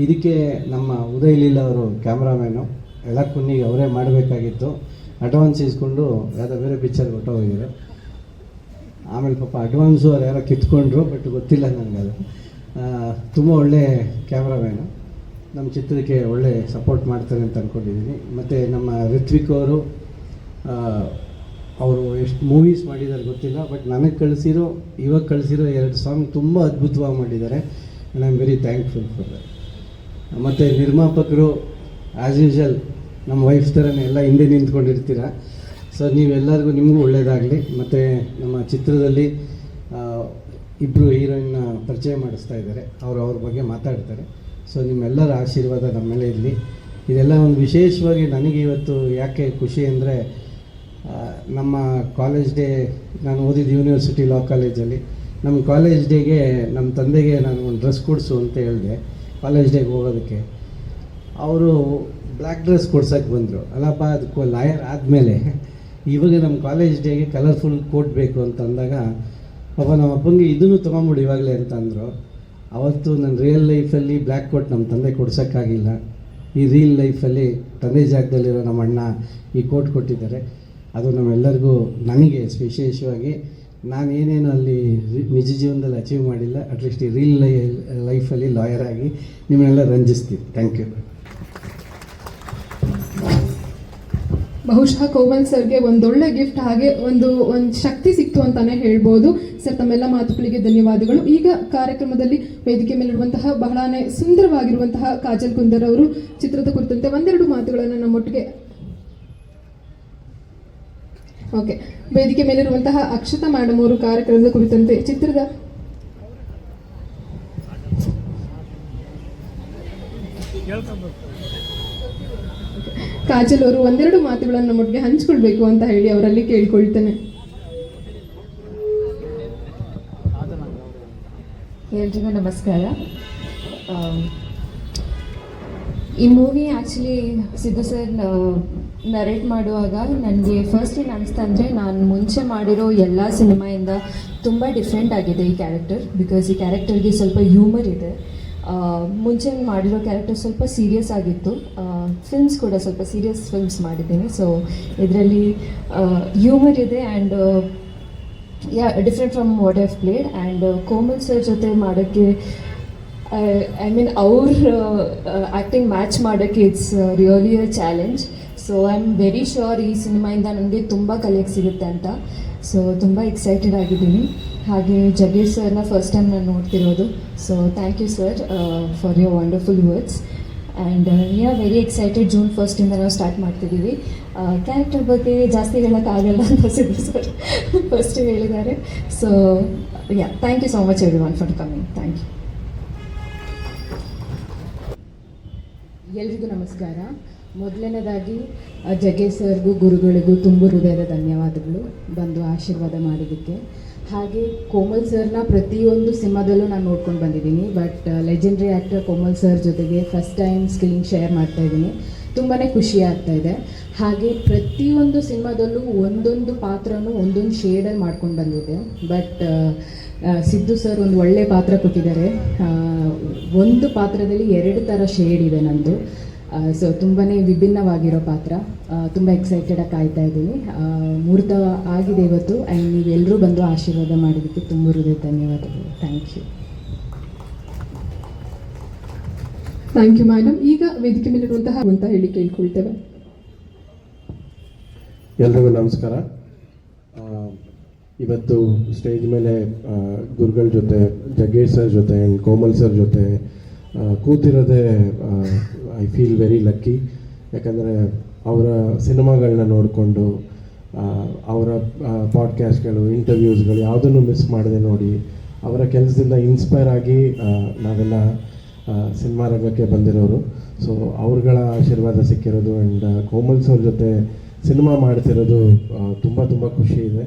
ಇದಕ್ಕೆ ನಮ್ಮ ಉದಯ್ ಲೀಲಾ ಅವರು ಕ್ಯಾಮ್ರಾಮ್ಯಾನು ಎಲ್ಲ ಕುನ್ನಿಗೆ ಅವರೇ ಮಾಡಬೇಕಾಗಿತ್ತು. ಅಡ್ವಾನ್ಸ್ ಇಸ್ಕೊಂಡು ಯಾವುದೋ ಬೇರೆ ಪಿಕ್ಚರ್ಗೆ ಹೊಟ್ಟೋಗಿದ್ರು. ಆಮೇಲೆ ಪಾಪ ಅಡ್ವಾನ್ಸು ಅವ್ರು ಯಾರೋ ಕಿತ್ಕೊಂಡ್ರು, ಬಟ್ ಗೊತ್ತಿಲ್ಲ ನನಗೆ ಅದು. ತುಂಬ ಒಳ್ಳೆ ಕ್ಯಾಮ್ರಾಮ್ಯಾನು, ನಮ್ಮ ಚಿತ್ರಕ್ಕೆ ಒಳ್ಳೆ ಸಪೋರ್ಟ್ ಮಾಡ್ತಾರೆ ಅಂತ ಅಂದ್ಕೊಂಡಿದ್ದೀನಿ. ಮತ್ತು ನಮ್ಮ ರಿತ್ವಿಕ್ ಅವರು ಎಷ್ಟು ಮೂವೀಸ್ ಮಾಡಿದ್ದಾರೆ ಗೊತ್ತಿಲ್ಲ, ಬಟ್ ನನಗೆ ಇವಾಗ ಕಳಿಸಿರೋ 2 ಸಾಂಗ್ ತುಂಬ ಅದ್ಭುತವಾಗಿ ಮಾಡಿದ್ದಾರೆ. And I am very thankful for that. ಮತ್ತು ನಿರ್ಮಾಪಕರು ಆ್ಯಸ್ ಯೂಶಲ್ ನಮ್ಮ ವೈಫ್ ಥರನೇ ಎಲ್ಲ ಹಿಂದೆ ನಿಂತ್ಕೊಂಡಿರ್ತೀರ. ಸೊ ನೀವೆಲ್ಲರಿಗೂ ನಿಮಗೂ ಒಳ್ಳೆಯದಾಗಲಿ. ಮತ್ತು ನಮ್ಮ ಚಿತ್ರದಲ್ಲಿ ಇಬ್ಬರು ಹೀರೋಯಿನ್ನ ಪರಿಚಯ ಮಾಡಿಸ್ತಾ ಇದ್ದಾರೆ, ಅವ್ರ ಬಗ್ಗೆ ಮಾತಾಡ್ತಾರೆ. ಸೊ ನಿಮ್ಮೆಲ್ಲರ ಆಶೀರ್ವಾದ ನಮ್ಮ ಮೇಲೆ ಇರಲಿ. ಇದೆಲ್ಲ ಒಂದು ವಿಶೇಷವಾಗಿ ನನಗೆ ಇವತ್ತು ಯಾಕೆ ಖುಷಿ ಅಂದರೆ, ನಮ್ಮ ಕಾಲೇಜ್ ಡೇ, ನಾನು ಓದಿದ್ದು ಯೂನಿವರ್ಸಿಟಿ ಲಾ ಕಾಲೇಜಲ್ಲಿ. ನಮ್ಮ ಕಾಲೇಜ್ ಡೇಗೆ ನಮ್ಮ ತಂದೆಗೆ ನಾನು ಒಂದು ಡ್ರೆಸ್ ಕೊಡಿಸು ಅಂತ ಹೇಳಿದೆ ಕಾಲೇಜ್ ಡೇಗೆ ಹೋಗೋದಕ್ಕೆ. ಅವರು ಬ್ಲ್ಯಾಕ್ ಡ್ರೆಸ್ ಕೊಡ್ಸೋಕ್ಕೆ ಬಂದರು. ಅಲ್ಲಪ್ಪ ಅದಕ್ಕೆ ಲಾಯರ್ ಆದಮೇಲೆ ಇವಾಗ ನಮ್ಮ ಕಾಲೇಜ್ ಡೇಗೆ ಕಲರ್ಫುಲ್ ಕೋಟ್ ಬೇಕು ಅಂತ ಅಂದಾಗ, ಪಾಪ ನಮ್ಮ ಅಪ್ಪಂಗೆ ಇದನ್ನು ತೊಗೊಂಬಿಡು ಇವಾಗಲೇ ಅಂತ ಅಂದರು. ಅವತ್ತು ನನ್ನ ರಿಯಲ್ ಲೈಫಲ್ಲಿ ಬ್ಲ್ಯಾಕ್ ಕೋಟ್ ನಮ್ಮ ತಂದೆ ಕೊಡ್ಸೋಕ್ಕಾಗಿಲ್ಲ. ಈ ರಿಯಲ್ ಲೈಫಲ್ಲಿ ತಂದೆ ಜಾಗದಲ್ಲಿರೋ ನಮ್ಮ ಅಣ್ಣ ಈ ಕೋಟ್ ಕೊಟ್ಟಿದ್ದಾರೆ. ಅದು ನಮ್ಮೆಲ್ಲರಿಗೂ, ನನಗೆ ವಿಶೇಷವಾಗಿ ನಾನು ಏನೇನು ಅಲ್ಲಿ ನಿಜ ಜೀವನದಲ್ಲಿ ಅಚೀವ್ ಮಾಡಿಲ್ಲ, ಅಟ್ಲೀಸ್ಟ್ ಈ ರಿಯಲ್ ಲೈಫಲ್ಲಿ ಲಾಯರ್ ಆಗಿ ನಿಮ್ಮನ್ನೆಲ್ಲ ರಂಜಿಸ್ತೀನಿ. Thank you. ಬಹುಶಃ ಕೋಮಲ್ ಸರ್ಗೆ ಒಂದೊಳ್ಳೆ ಗಿಫ್ಟ್, ಹಾಗೆ ಒಂದು ಶಕ್ತಿ ಸಿಕ್ತು ಅಂತಾನೆ ಹೇಳ್ಬೋದು. ಸರ್, ತಮ್ಮೆಲ್ಲ ಮಾತುಗಳಿಗೆ ಧನ್ಯವಾದಗಳು. ಈಗ ಕಾರ್ಯಕ್ರಮದಲ್ಲಿ ವೇದಿಕೆ ಮೇಲಿರುವಂತಹ ಬಹಳನೇ ಸುಂದರವಾಗಿರುವಂತಹ ಕಾಜಲ್ ಕುಂದರ್ ಅವರು ಚಿತ್ರದ ಕುರಿತಂತೆ ಒಂದೆರಡು ಮಾತುಗಳನ್ನು ನಮ್ಮೊಟ್ಟಿಗೆ. ಓಕೆ, ವೇದಿಕೆ ಮೇಲಿರುವಂತಹ ಅಕ್ಷತಾ ಮೇಡಮ್ ಅವರು ಕಾರ್ಯಕ್ರಮದ ಕುರಿತಂತೆ ಚಿತ್ರದ ಕಾಜಲ್ ಅವರು ಒಂದೆರಡು ಮಾತುಗಳನ್ನು ನಮ್ಮೊಟ್ಟಿಗೆ ಹಂಚಿಕೊಳ್ಬೇಕು ಅಂತ ಹೇಳಿ ಅವರಲ್ಲಿ ಕೇಳಿಕೊಳ್ತೇನೆ. ಎಲ್ರಿಗೂ ನಮಸ್ಕಾರ. ಈ movie actually Siddu sir narrate ಮಾಡುವಾಗ ನನಗೆ ಫಸ್ಟ್ ಏನು ಅನಿಸ್ತಾ ಅಂದರೆ ನಾನು ಮುಂಚೆ ಮಾಡಿರೋ ಎಲ್ಲ ಸಿನಿಮಾಯಿಂದ ತುಂಬ ಡಿಫ್ರೆಂಟ್ ಆಗಿದೆ ಈ ಕ್ಯಾರೆಕ್ಟರ್. ಬಿಕಾಸ್ ಈ ಕ್ಯಾರೆಕ್ಟರ್ಗೆ ಸ್ವಲ್ಪ ಹ್ಯೂಮರ್ ಇದೆ. ಮುಂಚೆ ಮಾಡಿರೋ ಕ್ಯಾರೆಕ್ಟರ್ ಸ್ವಲ್ಪ ಸೀರಿಯಸ್ ಆಗಿತ್ತು. ಫಿಲ್ಮ್ಸ್ ಕೂಡ ಸ್ವಲ್ಪ ಸೀರಿಯಸ್ ಫಿಲ್ಮ್ಸ್ ಮಾಡಿದ್ದೀನಿ. ಸೊ ಇದರಲ್ಲಿ ಹ್ಯೂಮರ್ ಇದೆ and different from what I've played. And Komal sir ಜೊತೆ ಮಾಡೋಕ್ಕೆ ಐ ಮೀನ್ ಅವ್ರ ಆ್ಯಕ್ಟಿಂಗ್ ಮ್ಯಾಚ್ ಮಾಡೋಕ್ಕೆ it's really a challenge. So I am very sure ಈ ಸಿನಿಮಾಯಿಂದ ನನಗೆ ತುಂಬ ಕಲಿಯೋಕ್ಕೆ ಸಿಗುತ್ತೆ ಅಂತ. ಸೊ ತುಂಬ ಎಕ್ಸೈಟೆಡ್ ಆಗಿದ್ದೀನಿ. ಹಾಗೆ ಜಗ್ಗೇಶ್ ಸರ್ನ ಫಸ್ಟ್ ಟೈಮ್ ನಾನು ನೋಡ್ತಿರೋದು. So thank you sir for your wonderful words. And very excited. June 1 ನಾವು ಸ್ಟಾರ್ಟ್ ಮಾಡ್ತಿದ್ದೀವಿ. ಕ್ಯಾರೆಕ್ಟರ್ ಬಗ್ಗೆ ಜಾಸ್ತಿ ಹೇಳೋಕ್ಕಾಗಲ್ಲ ಅಂತ ಸಿದ್ದು ಸರ್ ಫಸ್ಟ್ ಹೇಳಿದ್ದಾರೆ. So thank you so much everyone for coming. Thank you. ಎಲ್ರಿಗೂ ನಮಸ್ಕಾರ. ಮೊದಲನೇದಾಗಿ ಜಗ್ಗೇಶ್ ಸರ್ಗೂ ಗುರುಗಳಿಗೂ ತುಂಬ ಹೃದಯದ ಧನ್ಯವಾದಗಳು ಬಂದು ಆಶೀರ್ವಾದ ಮಾಡಿದ್ದಕ್ಕೆ. ಹಾಗೆ ಕೋಮಲ್ ಸರ್ನ ಪ್ರತಿಯೊಂದು ಸಿನಿಮಾದಲ್ಲೂ ನಾನು ನೋಡ್ಕೊಂಡು ಬಂದಿದ್ದೀನಿ. But legendary actor Komal sir ಜೊತೆಗೆ ಫಸ್ಟ್ ಟೈಮ್ ಸ್ಕ್ರೀನ್ ಶೇರ್ ಮಾಡ್ತಾಯಿದ್ದೀನಿ. ತುಂಬಾ ಖುಷಿ ಆಗ್ತಾಯಿದೆ. ಹಾಗೆ ಪ್ರತಿಯೊಂದು ಸಿನಿಮಾದಲ್ಲೂ ಒಂದೊಂದು ಪಾತ್ರನೂ ಒಂದೊಂದು ಶೇಡಲ್ಲಿ ಮಾಡ್ಕೊಂಡು ಬಂದಿದೆ. ಬಟ್ ಸಿದ್ದು ಸರ್ ಒಂದು ಒಳ್ಳೆಯ ಪಾತ್ರ ಕೊಟ್ಟಿದ್ದಾರೆ. ಒಂದು ಪಾತ್ರದಲ್ಲಿ 2 ಥರ ಶೇಡ್ ಇದೆ ನಂದು. ಸೊ ತುಂಬಾ ವಿಭಿನ್ನವಾಗಿರೋ ಪಾತ್ರ. ತುಂಬ ಎಕ್ಸೈಟೆಡಾಗಿ ಕಾಯ್ತಾ ಇದ್ದೀನಿ. ಮುಹೂರ್ತ ಆಗಿದೆ ಇವತ್ತು. ಆ್ಯಂಡ್ ನೀವೆಲ್ಲರೂ ಬಂದು ಆಶೀರ್ವಾದ ಮಾಡಿದ್ದಕ್ಕೆ ತುಂಬ ಹೃದಯ ಧನ್ಯವಾದಗಳು. Thank you. Thank you madam. ಈಗ ವೇದಿಕೆ ಮೇಲಿರುವಂತಹ ಅಂತ ಹೇಳಿ ಕೇಳ್ಕೊಳ್ತೇವೆ. ಎಲ್ರಿಗೂ ನಮಸ್ಕಾರ. ಇವತ್ತು ಸ್ಟೇಜ್ ಮೇಲೆ ಗುರುಗಳ ಜೊತೆ, ಜಗ್ಗೇಶ್ ಸರ್ ಜೊತೆ ಆ್ಯಂಡ್ ಕೋಮಲ್ ಸರ್ ಜೊತೆ ಕೂತಿರೋದೇ ಐ ಫೀಲ್ ವೆರಿ ಲಕ್ಕಿ. ಯಾಕಂದರೆ ಅವರ ಸಿನಿಮಾಗಳನ್ನ ನೋಡಿಕೊಂಡು ಅವರ ಪಾಡ್ಕ್ಯಾಸ್ಟ್ಗಳು, ಇಂಟರ್ವ್ಯೂಸ್ಗಳು ಯಾವುದನ್ನು ಮಿಸ್ ಮಾಡದೆ ನೋಡಿ ಅವರ ಕೆಲಸದಿಂದ ಇನ್ಸ್ಪೈರ್ ಆಗಿ ನಾವೆಲ್ಲ ಸಿನಿಮಾ ರಂಗಕ್ಕೆ ಬಂದಿರೋರು. ಸೊ ಅವ್ರಗಳ ಆಶೀರ್ವಾದ ಸಿಕ್ಕಿರೋದು ಆ್ಯಂಡ್ ಕೋಮಲ್ ಸರ್ ಜೊತೆ ಸಿನಿಮಾ ಮಾಡ್ತಿರೋದು ತುಂಬ ತುಂಬ ಖುಷಿ ಇದೆ.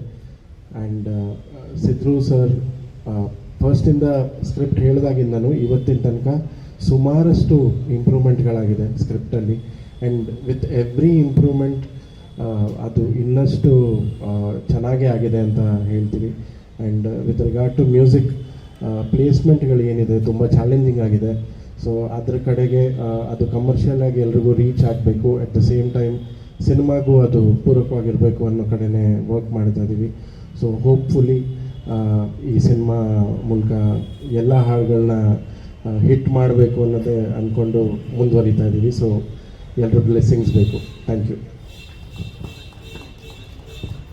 ಆ್ಯಂಡ್ ಸಿದ್ದು ಸರ್ ಫಸ್ಟಿಂದ ಸ್ಕ್ರಿಪ್ಟ್ ಹೇಳಿದಾಗಿಂದನೂ ಇವತ್ತಿನ ತನಕ ಸುಮಾರಷ್ಟು ಇಂಪ್ರೂವ್ಮೆಂಟ್ಗಳಾಗಿದೆ ಸ್ಕ್ರಿಪ್ಟಲ್ಲಿ. ಆ್ಯಂಡ್ ವಿತ್ ಎವ್ರಿ ಇಂಪ್ರೂವ್ಮೆಂಟ್ ಅದು ಇನ್ನಷ್ಟು ಚೆನ್ನಾಗೇ ಆಗಿದೆ ಅಂತ ಹೇಳ್ತೀವಿ. And with regard to music ಪ್ಲೇಸ್ಮೆಂಟ್ಗಳು ಏನಿದೆ ತುಂಬ ಚಾಲೆಂಜಿಂಗ್ ಆಗಿದೆ. ಸೊ ಅದ್ರ ಕಡೆಗೆ ಅದು ಕಮರ್ಷಿಯಲ್ ಆಗಿ ಎಲ್ರಿಗೂ ರೀಚ್ ಆಗಬೇಕು, ಅಟ್ ದ ಸೇಮ್ ಟೈಮ್ ಸಿನಿಮಾಗೂ ಅದು ಪೂರಕವಾಗಿರಬೇಕು ಅನ್ನೋ ಕಡೆನೇ ವರ್ಕ್ ಮಾಡ್ತಾ ಇದ್ದೀವಿ. ಸೊ ಹೋಪ್ಫುಲಿ ಈ ಸಿನಿಮಾ ಮೂಲಕ ಎಲ್ಲ ಹಾಡುಗಳನ್ನ ಹಿಟ್ ಮಾಡಬೇಕು ಅನ್ನೋದೇ ಅಂದ್ಕೊಂಡು ಮುಂದುವರಿತಾ ಇದ್ದೀವಿ. ಸೊ ಎಲ್ಲರ ಬ್ಲೆಸ್ಸಿಂಗ್ಸ್ ಬೇಕು. Thank you.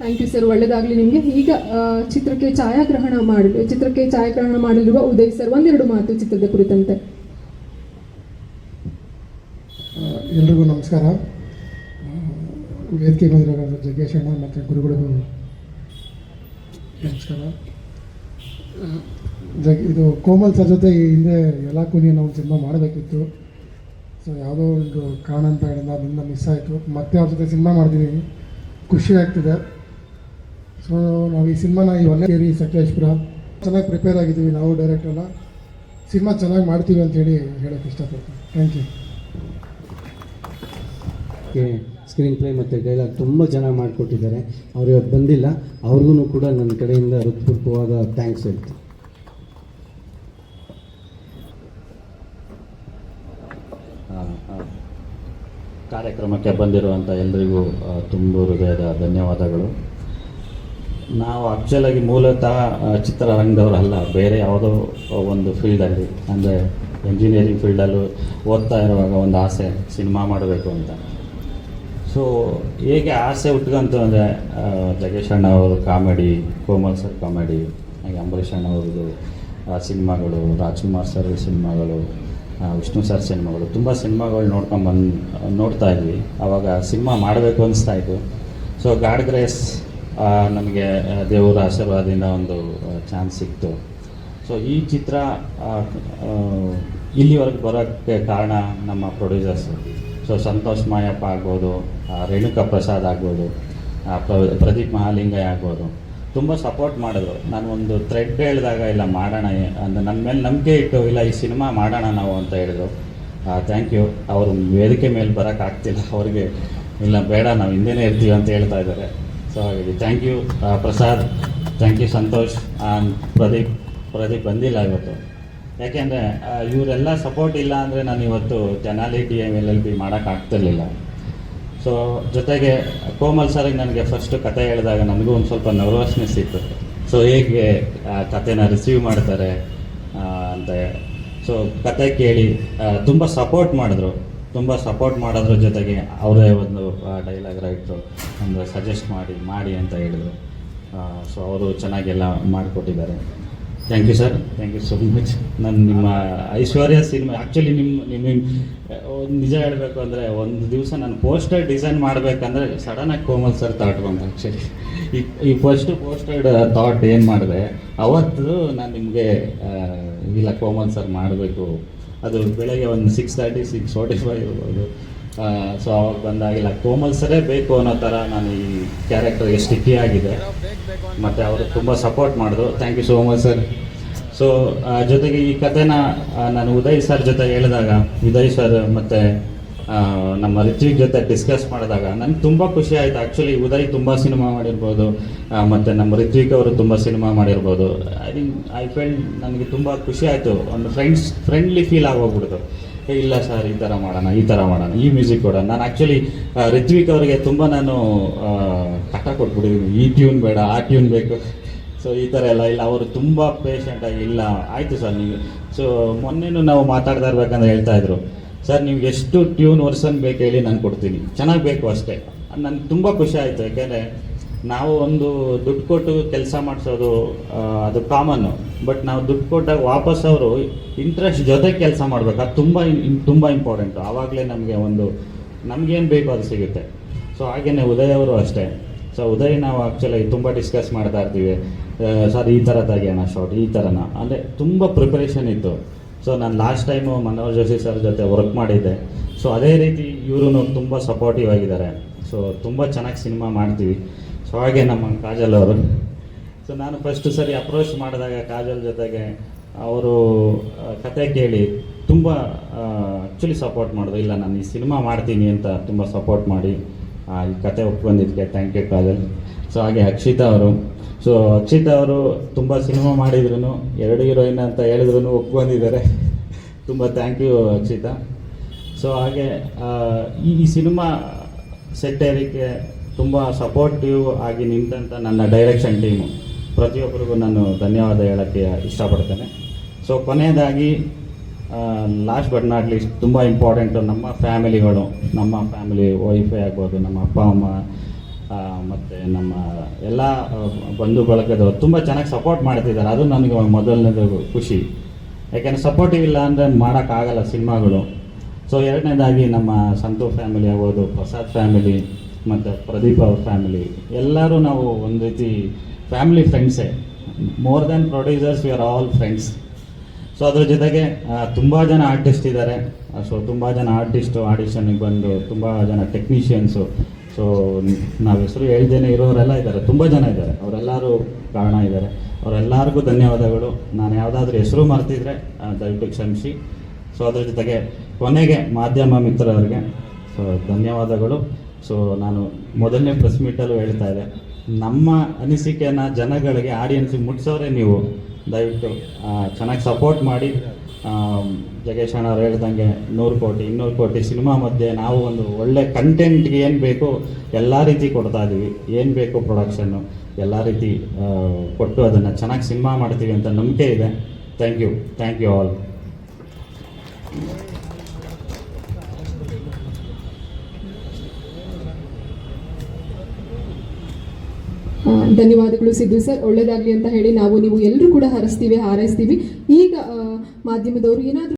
Thank you sir, ಒಳ್ಳೆಯದಾಗಲಿ ನಿಮಗೆ. ಈಗ ಚಿತ್ರಕ್ಕೆ ಛಾಯಾಗ್ರಹಣ ಮಾಡಲಿರುವ ಉದಯ್ ಸರ್ ಒಂದೆರಡು ಮಾತು ಚಿತ್ರದ ಕುರಿತಂತೆ. ಎಲ್ರಿಗೂ ನಮಸ್ಕಾರ. ವೇದಿಕೆ ಬಂದಿರೋ ಜಗ್ಗೇಶ್ ಅಣ್ಣ ಮತ್ತು ಗುರುಗಳಿಗೂ ನಮಸ್ಕಾರ. ಇದು ಕೋಮಲ್ ಸರ್ ಜೊತೆ ಈ ಹಿಂದೆ ಎಲ್ಲ ಕೂನಿ ನಾವು ಒಂದು ಸಿನಿಮಾ ಮಾಡಬೇಕಿತ್ತು. ಸೊ ಯಾವುದೋ ಒಂದು ಕಾರಣಾಂತರಗಳಿಂದ ಅದರಿಂದ ಮಿಸ್ ಆಯಿತು. ಮತ್ತೆ ಅವ್ರ ಜೊತೆ ಸಿನಿಮಾ ಮಾಡ್ತಿದ್ದೀನಿ, ಖುಷಿ ಆಗ್ತಿದೆ. ಸೊ ನಾವು ಈ ಸಿನಿಮಾನ ಈ ಹೊನ್ನಕೇರಿ ಸಕಲೇಶ್ಪುರ ಚೆನ್ನಾಗಿ ಪ್ರಿಪೇರ್ ಆಗಿದ್ದೀವಿ. ನಾವು ಡೈರೆಕ್ಟರೆಲ್ಲ ಸಿನಿಮಾ ಚೆನ್ನಾಗಿ ಮಾಡ್ತೀವಿ ಅಂತೇಳಿ ಹೇಳೋಕ್ಕೆ ಇಷ್ಟಪಡ್ತೀನಿ. Thank you. ಸ್ಕ್ರೀನ್ ಪ್ಲೇ ಮತ್ತು ಡೈಲಾಗ್ ತುಂಬ ಚೆನ್ನಾಗಿ ಮಾಡಿಕೊಟ್ಟಿದ್ದಾರೆ. ಅವ್ರು ಇವತ್ತು ಬಂದಿಲ್ಲ, ಅವ್ರಿಗೂ ಕೂಡ ನನ್ನ ಕಡೆಯಿಂದ ಹೃತ್ಪೂರ್ವಕವಾದ ಥ್ಯಾಂಕ್ಸ್ ಹೇಳ್ತೀನಿ. ಕಾರ್ಯಕ್ರಮಕ್ಕೆ ಬಂದಿರುವಂಥ ಎಲ್ಲರಿಗೂ ತುಂಬ ಹೃದಯದ ಧನ್ಯವಾದಗಳು. ನಾವು ಆ್ಯಕ್ಚುಲಾಗಿ ಮೂಲತಃ ಚಿತ್ರರಂಗದವರಲ್ಲ, ಬೇರೆ ಯಾವುದೋ ಒಂದು ಫೀಲ್ಡಲ್ಲಿ, ಅಂದರೆ ಎಂಜಿನಿಯರಿಂಗ್ ಫೀಲ್ಡಲ್ಲೂ ಓದ್ತಾ ಇರುವಾಗ ಒಂದು ಆಸೆ ಸಿನಿಮಾ ಮಾಡಬೇಕು ಅಂತ. ಸೊ ಹೇಗೆ ಆಸೆ ಹುಟ್ಕೊಂತು ಅಂದರೆ ಜಗ್ಗೇಶ್ ಅಣ್ಣ ಅವರು ಕಾಮಿಡಿ, ಕೋಮಲ್ ಸರ್ ಕಾಮಿಡಿ, ಹಾಗೆ ಅಂಬರೀಷ್ ಅಣ್ಣ ಅವ್ರದ್ದು ಸಿನಿಮಾಗಳು, ರಾಜ್ಕುಮಾರ್ ಸರ್ ಸಿನಿಮಾಗಳು, ವಿಷ್ಣು ಸರ್ ಸಿನಿಮಾಗಳು, ತುಂಬ ಸಿನಿಮಾಗಳು ನೋಡ್ತಾ ಇದ್ವಿ. ಆವಾಗ ಸಿನಿಮಾ ಮಾಡಬೇಕು ಅನಿಸ್ತಾಯಿತ್ತು. ಸೊ ಗಾಡ್ ಗ್ರೇಸ್ ನಮಗೆ ದೇವರ ಆಶೀರ್ವಾದದಿಂದ ಒಂದು ಚಾನ್ಸ್ ಸಿಕ್ತು. ಸೊ ಈ ಚಿತ್ರ ಇಲ್ಲಿವರೆಗೆ ಬರೋಕ್ಕೆ ಕಾರಣ ನಮ್ಮ ಪ್ರೊಡ್ಯೂಸರ್ಸು. ಸೊ ಸಂತೋಷ್ ಮಾಯಪ್ಪ ಆಗ್ಬೋದು, ರೇಣುಕಾ ಪ್ರಸಾದ್ ಆಗ್ಬೋದು, ಪ್ರದೀಪ್ ಮಹಾಲಿಂಗಯ್ಯ ಆಗ್ಬೋದು, ತುಂಬ ಸಪೋರ್ಟ್ ಮಾಡಿದ್ರು. ನಾನು ಒಂದು ಥ್ರೆಡ್ ಹೇಳಿದಾಗ ಇಲ್ಲ ಮಾಡೋಣ ಅಂದರೆ ನನ್ನ ಮೇಲೆ ನಂಬಿಕೆ ಇಟ್ಟು ಇಲ್ಲ ಈ ಸಿನಿಮಾ ಮಾಡೋಣ ನಾವು ಅಂತ ಹೇಳಿದ್ರು. Thank you. ಅವರು ವೇದಿಕೆ ಮೇಲೆ ಬರೋಕ್ಕಾಗ್ತಿಲ್ಲ, ಅವ್ರಿಗೆ ಇಲ್ಲ ಬೇಡ ನಾವು ಹಿಂದೆನೇ ಇರ್ತೀವಿ ಅಂತ ಹೇಳ್ತಾ ಇದ್ದಾರೆ. ಸೊ ಹಾಗಾಗಿ thank you Prasad, thank you Santosh and Pradeep ಬಂದಿಲ್ಲ ಇವತ್ತು. ಯಾಕೆಂದರೆ ಇವರೆಲ್ಲ ಸಪೋರ್ಟ್ ಇಲ್ಲ ಅಂದರೆ ನಾನು ಇವತ್ತು ತೆನಾಲಿ LLB ಮಾಡೋಕ್ಕಾಗ್ತಿರ್ಲಿಲ್ಲ. ಸೊ ಜೊತೆಗೆ ಕೋಮಲ್ ಸರ್ಗೆ ನನಗೆ ಫಸ್ಟು ಕತೆ ಹೇಳಿದಾಗ ನನಗೂ ಒಂದು ಸ್ವಲ್ಪ ನರ್ವಸ್ನೆಸ್ ಇತ್ತು. ಸೊ ಹೇಗೆ ಕತೆನ ರಿಸೀವ್ ಮಾಡ್ತಾರೆ ಅಂತ. ಸೊ ಕತೆ ಕೇಳಿ ತುಂಬ ಸಪೋರ್ಟ್ ಮಾಡೋದ್ರ ಜೊತೆಗೆ ಅವರೇ ಒಂದು ಡೈಲಾಗ್ ರೈಟ್ರು ಅಂದರೆ ಸಜೆಸ್ಟ್ ಮಾಡಿ ಅಂತ ಹೇಳಿದ್ರು. ಸೊ ಅವರು ಚೆನ್ನಾಗೆಲ್ಲ ಮಾಡಿಕೊಟ್ಟಿದ್ದಾರೆ. Thank you sir, thank you so much. ನಾನು ನಿಮ್ಮ ಐಶ್ವರ್ಯ ಸಿನಿಮಾ ಆ್ಯಕ್ಚುಲಿ ನಿಮ್ಮ ನಿಜ ಹೇಳಬೇಕು ಅಂದರೆ ಒಂದು ದಿವಸ ನಾನು ಪೋಸ್ಟರ್ ಡಿಸೈನ್ ಮಾಡಬೇಕಂದ್ರೆ ಸಡನ್ನಾಗಿ ಕೋಮಲ್ ಸರ್ ಥಾಟ್ ಬಂತು. ಆ್ಯಕ್ಚುಲಿ ಈ ಪೋಸ್ಟರ್ ಥಾಟ್ ಏನು ಮಾಡಿದೆ ಅವತ್ತು ನಾನು ನಿಮಗೆ ಇಲ್ಲ ಕೋಮಲ್ ಸರ್ ಮಾಡಬೇಕು, ಅದು ಬೆಳಗ್ಗೆ ಒಂದು 6:30 6:45 ಇರ್ಬೋದು. ಸೊ ಅವಾಗ ಬಂದಾಗಿಲ್ಲ ಕೋಮಲ್ ಸರೇ ಬೇಕು ಅನ್ನೋ ಥರ ನಾನು ಈ ಕ್ಯಾರೆಕ್ಟರ್ಗೆ ಸ್ಟಿಕ್ಕಿ ಆಗಿದೆ. ಮತ್ತು ಅವರು ತುಂಬ ಸಪೋರ್ಟ್ ಮಾಡಿದ್ರು. Thank you so much sir. So ಜೊತೆಗೆ ಈ ಕಥೆನ ನಾನು ಉದಯ್ ಸರ್ ಜೊತೆ ಹೇಳಿದಾಗ, ಉದಯ್ ಸರ್ ಮತ್ತು ನಮ್ಮ ರಿತ್ವಿಕ್ ಜೊತೆ ಡಿಸ್ಕಸ್ ಮಾಡಿದಾಗ ನನಗೆ ತುಂಬ ಖುಷಿ ಆಯಿತು. ಆ್ಯಕ್ಚುಲಿ ಉದಯ್ ತುಂಬ ಸಿನಿಮಾ ಮಾಡಿರ್ಬೋದು, ಮತ್ತು ನಮ್ಮ ರಿತ್ವಿಕ್ ಅವರು ತುಂಬ ಸಿನಿಮಾ ಮಾಡಿರ್ಬೋದು. ಐ ಫೆಲ್ಟ್ ನನಗೆ ತುಂಬ ಖುಷಿ ಆಯಿತು. ಒಂದು ಫ್ರೆಂಡ್ಲಿ ಫೀಲ್ ಆಗೋಗ್ಬಿಡ್ತು. ಇಲ್ಲ ಸರ್ ಈ ಥರ ಮಾಡೋಣ, ಈ ಮ್ಯೂಸಿಕ್ ಕೊಡೋಣ. ನಾನು ಆ್ಯಕ್ಚುಲಿ ರಿತ್ವಿಕ್ ಅವರಿಗೆ ತುಂಬ ನಾನು ಕಟ್ಟ ಕೊಟ್ಬಿಟ್ಟಿದ್ದೀನಿ, ಈ ಟ್ಯೂನ್ ಬೇಡ ಆ ಟ್ಯೂನ್ ಬೇಕು. ಸೊ ಈ ಥರ ಎಲ್ಲ ಇಲ್ಲ, ಅವರು ತುಂಬ ಪೇಷಂಟಾಗಿ ಇಲ್ಲ ಆಯಿತು ಸರ್ ನೀವು. ಸೊ ಮೊನ್ನೆನೂ ನಾವು ಮಾತಾಡ್ತಾ ಇರ್ಬೇಕಂದ್ರೆ ಹೇಳ್ತಾಯಿದ್ರು, ಸರ್ ನಿಮ್ಗೆ ಎಷ್ಟು ಟ್ಯೂನ್ ವರ್ಷನ್ ಬೇಕು ಹೇಳಿ ನಾನು ಕೊಡ್ತೀನಿ, ಚೆನ್ನಾಗಿ ಬೇಕು ಅಷ್ಟೇ. ನನಗೆ ತುಂಬ ಖುಷಿ ಆಯಿತು. ಯಾಕೆಂದರೆ ನಾವು ಒಂದು ದುಡ್ಡು ಕೊಟ್ಟು ಕೆಲಸ ಮಾಡಿಸೋದು ಅದು ಕಾಮನ್ನು. ಬಟ್ ನಾವು ದುಡ್ಡು ಕೊಟ್ಟಾಗ ವಾಪಸ್ ಅವರು ಇಂಟ್ರೆಸ್ಟ್ ಜೊತೆ ಕೆಲಸ ಮಾಡಬೇಕು, ಅದು ತುಂಬ ಇಂಪಾರ್ಟೆಂಟು. ಆವಾಗಲೇ ನಮಗೇನು ಬೇಕು ಅದು ಸಿಗುತ್ತೆ. ಸೊ ಹಾಗೆಯೇ ಉದಯ್ ಅವರು ಅಷ್ಟೇ. ಸೊ ಉದಯ್ ನಾವು ಆ್ಯಕ್ಚುಲಿ ತುಂಬ ಡಿಸ್ಕಸ್ ಮಾಡ್ತಾ ಇರ್ತೀವಿ, ಸರ್ ಈ ಥರ ತೆಗಿಯೋಣ ಶಾರ್ಟ್, ಈ ಥರನ ಅಂದರೆ ತುಂಬ ಪ್ರಿಪರೇಷನ್ ಇತ್ತು. ಸೊ ನಾನು last time Manohar Joshi sir ಜೊತೆ ವರ್ಕ್ ಮಾಡಿದ್ದೆ. ಸೊ ಅದೇ ರೀತಿ ಇವರು ತುಂಬ ಸಪೋರ್ಟಿವ್ ಆಗಿದ್ದಾರೆ. ಸೊ ತುಂಬ ಚೆನ್ನಾಗಿ ಸಿನಿಮಾ ಮಾಡ್ತೀವಿ. ಸೊ ಹಾಗೆ ನಮ್ಮ ಕಾಜಲ್ ಅವರು. ಸೊ ನಾನು ಫಸ್ಟ್ ಸರಿ ಅಪ್ರೋಚ್ ಮಾಡಿದಾಗ ಕಾಜಲ್ ಜೊತೆಗೆ ಅವರು ಕತೆ ಕೇಳಿ ತುಂಬ ಆ್ಯಕ್ಚುಲಿ ಸಪೋರ್ಟ್ ಮಾಡಿದ್ರು. ಇಲ್ಲ ನಾನು ಈ ಸಿನಿಮಾ ಮಾಡ್ತೀನಿ ಅಂತ ತುಂಬ ಸಪೋರ್ಟ್ ಮಾಡಿ ಈ ಕತೆ ಒಪ್ಕೊಂಡಿದ್ದಕ್ಕೆ ಥ್ಯಾಂಕ್ ಯು ಕಾಜಲ್. ಸೊ ಹಾಗೆ ಅಕ್ಷಿತಾ ಅವರು ತುಂಬ ಸಿನಿಮಾ ಮಾಡಿದ್ರು, 2 ಹೀರೋಯಿನ್ ಅಂತ ಹೇಳಿದ್ರು ಒಪ್ಕೊಂಡಿದ್ದಾರೆ. ತುಂಬ ಥ್ಯಾಂಕ್ ಯು ಅಕ್ಷಿತಾ. ಸೊ ಹಾಗೆ ಈ ಸಿನಿಮಾ ಸೆಟ್ ಏರಿಕೆ ತುಂಬ ಸಪೋರ್ಟಿವ್ ಆಗಿ ನಿಂತಂಥ ನನ್ನ ಡೈರೆಕ್ಷನ್ ಟೀಮು ಪ್ರತಿಯೊಬ್ಬರಿಗೂ ನಾನು ಧನ್ಯವಾದ ಹೇಳೋಕ್ಕೆ ಇಷ್ಟಪಡ್ತೇನೆ. ಸೊ ಕೊನೆಯದಾಗಿ ಲಾಸ್ಟ್ ಬಟ್ ನಾಟ್ ಲೀಸ್ಟ್ ತುಂಬ ಇಂಪಾರ್ಟೆಂಟು ನಮ್ಮ ಫ್ಯಾಮಿಲಿಗಳು, ನಮ್ಮ ಫ್ಯಾಮಿಲಿ ವೈಫೈ ಆಗ್ಬೋದು, ನಮ್ಮ ಅಪ್ಪ ಅಮ್ಮ ಮತ್ತು ನಮ್ಮ ಎಲ್ಲ ಬಂಧು ಬಳಗದವರು ತುಂಬ ಚೆನ್ನಾಗಿ ಸಪೋರ್ಟ್ ಮಾಡ್ತಿದ್ದಾರೆ. ಅದು ನನಗೆ ಮೊದಲನೇದು ಖುಷಿ. ಯಾಕೆಂದರೆ ಸಪೋರ್ಟಿವ್ ಇಲ್ಲ ಅಂದರೆ ಮಾಡೋಕ್ಕಾಗಲ್ಲ ಸಿನಿಮಾಗಳು. ಸೊ ಎರಡನೇದಾಗಿ ನಮ್ಮ ಸಂತು ಫ್ಯಾಮಿಲಿ ಆಗ್ಬೋದು, ಪ್ರಸಾದ್ ಫ್ಯಾಮಿಲಿ ಮತ್ತು ಪ್ರದೀಪ್ ಅವ್ರ ಫ್ಯಾಮಿಲಿ, ಎಲ್ಲರೂ ನಾವು ಒಂದು ರೀತಿ ಫ್ಯಾಮಿಲಿ ಫ್ರೆಂಡ್ಸೇ. More than producers, we are all friends. So ಅದ್ರ ಜೊತೆಗೆ ತುಂಬ ಜನ ಆರ್ಟಿಸ್ಟ್ ಇದ್ದಾರೆ. ಸೊ ತುಂಬ ಜನ ಆರ್ಟಿಸ್ಟು ಆಡಿಷನ್ಗೆ ಬಂದು, ತುಂಬ ಜನ ಟೆಕ್ನಿಷಿಯನ್ಸು. ಸೊ ನಾವು ಹೆಸರು ಹೇಳ್ದೇನೆ ಇರೋರೆಲ್ಲ ಇದ್ದಾರೆ, ತುಂಬ ಜನ ಇದ್ದಾರೆ. ಅವರೆಲ್ಲರೂ ಕಾರಣ ಇದ್ದಾರೆ. ಅವರೆಲ್ಲರಿಗೂ ಧನ್ಯವಾದಗಳು. ನಾನು ಯಾವುದಾದ್ರೂ ಹೆಸರು ಮರ್ತಿದ್ರೆ ದಯವಿಟ್ಟು ಕ್ಷಮಿಸಿ. ಸೊ ಅದ್ರ ಜೊತೆಗೆ ಕೊನೆಗೆ ಮಾಧ್ಯಮ ಮಿತ್ರರಿಗೆ ಸೊ ಧನ್ಯವಾದಗಳು. ಸೊ ನಾನು ಮೊದಲನೇ ಪ್ರೆಸ್ ಮೀಟಲ್ಲೂ ಹೇಳ್ತಾ ಇದ್ದೆ, ನಮ್ಮ ಅನಿಸಿಕೆಯನ್ನು ಜನಗಳಿಗೆ, ಆಡಿಯನ್ಸಿಗೆ ಮುಟ್ಸೋರೆ ನೀವು. ದಯವಿಟ್ಟು ಚೆನ್ನಾಗಿ ಸಪೋರ್ಟ್ ಮಾಡಿ. ಜಗೇಶ್ ಅಣ್ಣ ಅವ್ರು ಹೇಳ್ದಂಗೆ 100 ಕೋಟಿ 200 ಕೋಟಿ ಸಿನಿಮಾ ಮಧ್ಯೆ ನಾವು ಒಂದು ಒಳ್ಳೆ ಕಂಟೆಂಟ್ಗೆ ಏನು ಬೇಕು ಎಲ್ಲ ರೀತಿ ಕೊಡ್ತಾ ಇದ್ದೀವಿ. ಏನು ಬೇಕು ಪ್ರೊಡಕ್ಷನ್ನು ಎಲ್ಲ ರೀತಿ ಕೊಟ್ಟು ಅದನ್ನು ಚೆನ್ನಾಗಿ ಸಿನಿಮಾ ಮಾಡ್ತೀವಿ ಅಂತ ನಂಬಿಕೆ ಇದೆ. Thank you all. ಧನ್ಯವಾದಗಳು ಸಿದ್ದು ಸರ್, ಒಳ್ಳೆಯದಾಗಲಿ ಅಂತ ಹೇಳಿ ನಾವು ನೀವು ಎಲ್ಲರೂ ಕೂಡ ಹಾರೈಸ್ತೀವಿ. ಈಗ ಮಾಧ್ಯಮದವರು ಏನಾದರೂ